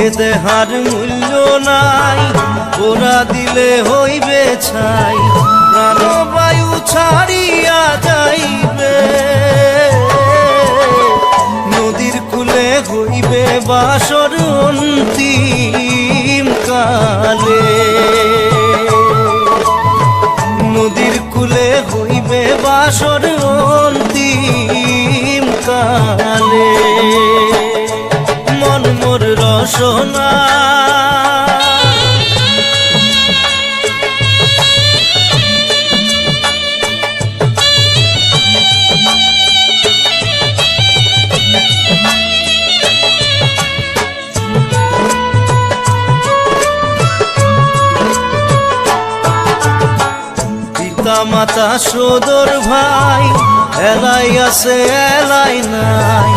এ দেহার মূল্য নাই, ওরা দিলে হইবে ছাই, প্রাণবায়ু ছাড়িয়া যাইবে। নদীর কূলে হইবে বাসর অন্তিম কালে, নদীর কূলে হইবে বাসর অন্তিম কালে। মন মোর রসনা পিতা মাতা সদর ভাই, এলাই আছে এলাই নাই,